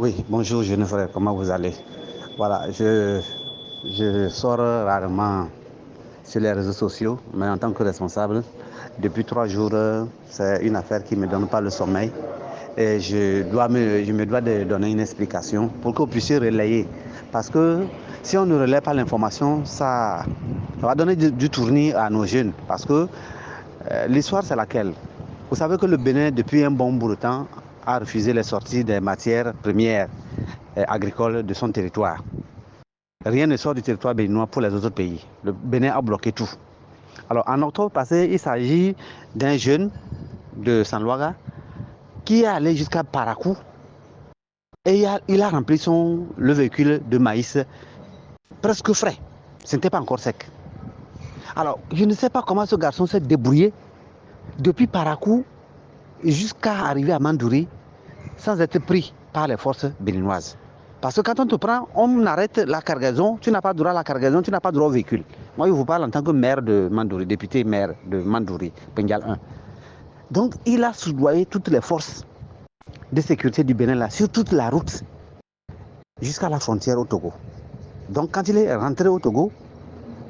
Oui, bonjour jeune frère, comment vous allez? Voilà, je sors rarement sur les réseaux sociaux, mais en tant que responsable, depuis 3 jours, c'est une affaire qui ne me donne pas le sommeil. Et je me dois de donner une explication pour que vous puissiez relayer. Parce que si on ne relaie pas l'information, ça va donner du tournis à nos jeunes. Parce que l'histoire, c'est laquelle? Vous savez que le Bénin, depuis un bon bout de temps, a refusé les sorties des matières premières agricoles de son territoire. Rien ne sort du territoire béninois pour les autres pays. Le Bénin a bloqué tout. Alors, en octobre passé, il s'agit d'un jeune de Sanluaga qui est allé jusqu'à Parakou et il a rempli le véhicule de maïs presque frais. Ce n'était pas encore sec. Alors, je ne sais pas comment ce garçon s'est débrouillé depuis Parakou jusqu'à arriver à Mandouri sans être pris par les forces béninoises. Parce que quand on te prend, on arrête la cargaison, tu n'as pas droit à la cargaison, tu n'as pas droit au véhicule. Moi, je vous parle en tant que maire de Mandouri, député maire de Mandouri, Pendial 1. Donc, il a soudoyé toutes les forces de sécurité du Bénin là, sur toute la route, jusqu'à la frontière au Togo. Donc, quand il est rentré au Togo,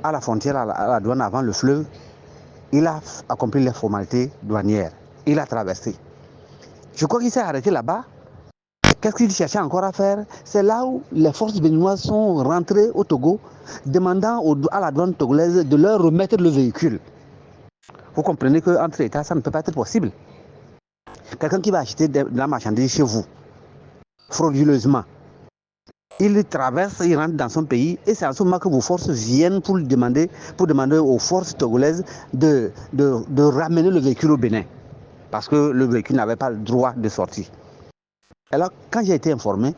à la frontière, à la douane avant le fleuve, il a accompli les formalités douanières. Il a traversé. Je crois qu'il s'est arrêté là-bas. Qu'est-ce qu'il cherchait encore à faire? C'est là où les forces béninoises sont rentrées au Togo, demandant à la douane togolaise de leur remettre le véhicule. Vous comprenez qu'entre États, ça ne peut pas être possible. Quelqu'un qui va acheter de la marchandise chez vous, frauduleusement, il traverse, il rentre dans son pays, et c'est à ce moment que vos forces viennent pour demander aux forces togolaises de ramener le véhicule au Bénin, parce que le véhicule n'avait pas le droit de sortir. Alors, quand j'ai été informé,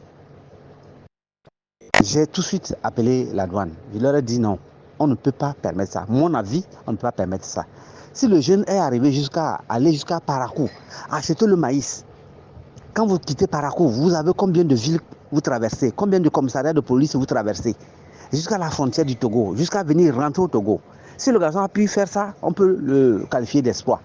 j'ai tout de suite appelé la douane. Je leur ai dit non, on ne peut pas permettre ça. Mon avis, on ne peut pas permettre ça. Si le jeune est arrivé jusqu'à Parakou, acheter le maïs, quand vous quittez Parakou, vous avez combien de villes vous traversez? Combien de commissariats de police vous traversez? Jusqu'à la frontière du Togo, jusqu'à venir rentrer au Togo. Si le garçon a pu faire ça, on peut le qualifier d'exploit.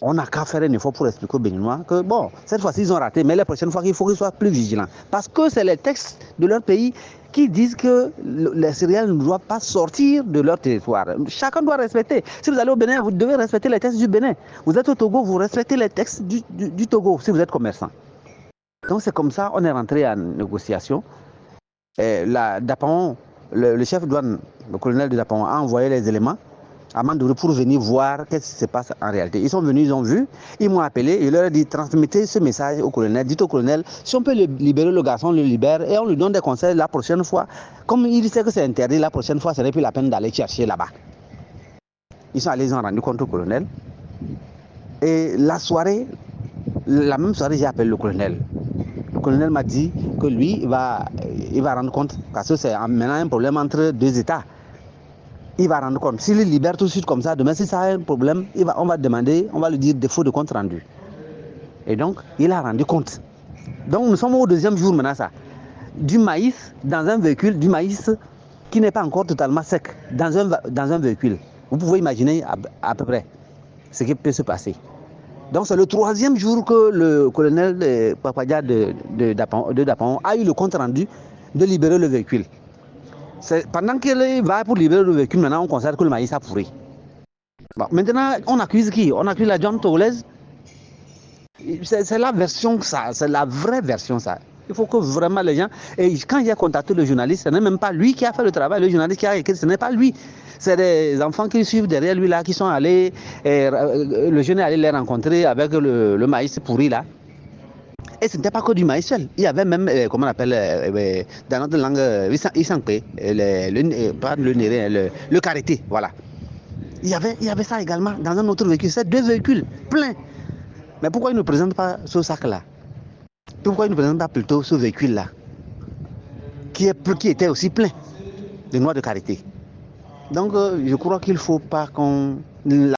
On n'a qu'à faire un effort pour expliquer aux Béninois que bon, cette fois-ci ils ont raté, mais la prochaine fois il faut qu'ils soient plus vigilants. Parce que c'est les textes de leur pays qui disent que les céréales ne doivent pas sortir de leur territoire. Chacun doit respecter. Si vous allez au Bénin, vous devez respecter les textes du Bénin. Vous êtes au Togo, vous respectez les textes du Togo si vous êtes commerçant. Donc c'est comme ça, on est rentré en négociation. Dapaon, le chef de douane, le colonel de Dapaon a envoyé les éléments à Mandouri pour venir voir qu'est-ce qui se passe en réalité. Ils sont venus, ils ont vu, ils m'ont appelé, ils leur ont dit transmettez ce message au colonel, dites au colonel, si on peut libérer le garçon, on le libère et on lui donne des conseils la prochaine fois. Comme il sait que c'est interdit, la prochaine fois, ce n'est plus la peine d'aller chercher là-bas. Ils sont allés, ils ont rendu compte au colonel. Et la même soirée, j'ai appelé le colonel. Le colonel m'a dit que lui, il va rendre compte, parce que c'est maintenant un problème entre deux États. Il va rendre compte. S'il libère tout de suite comme ça, demain, si ça a un problème, on va lui dire défaut de compte rendu. Et donc, il a rendu compte. Donc, nous sommes au deuxième jour maintenant, ça. Du maïs dans un véhicule, du maïs qui n'est pas encore totalement sec dans un véhicule. Vous pouvez imaginer à peu près ce qui peut se passer. Donc, c'est le troisième jour que le colonel Papadia de Dapaon a eu le compte rendu de libérer le véhicule. Pendant qu'il va pour libérer le véhicule, maintenant on constate que le maïs a pourri. Bon, maintenant, on accuse qui? On accuse la douane togolaise. C'est la version, ça, c'est la vraie version, ça. Il faut que vraiment les gens... Et quand j'ai contacté le journaliste, ce n'est même pas lui qui a fait le travail, le journaliste qui a écrit, ce n'est pas lui. C'est des enfants qui suivent derrière lui là, qui sont allés... le jeune est allé les rencontrer avec le maïs pourri là. Et ce n'était pas que du maïs seul. Il y avait même, comment on appelle, dans notre langue, pas le néré, le karité, voilà. Il y avait ça également dans un autre véhicule. C'est deux véhicules pleins. Mais pourquoi ils ne présentent pas ce sac-là? Pourquoi ils ne présentent pas plutôt ce véhicule-là qui était aussi plein de noix de karité? Donc, je crois qu'il ne faut pas qu'on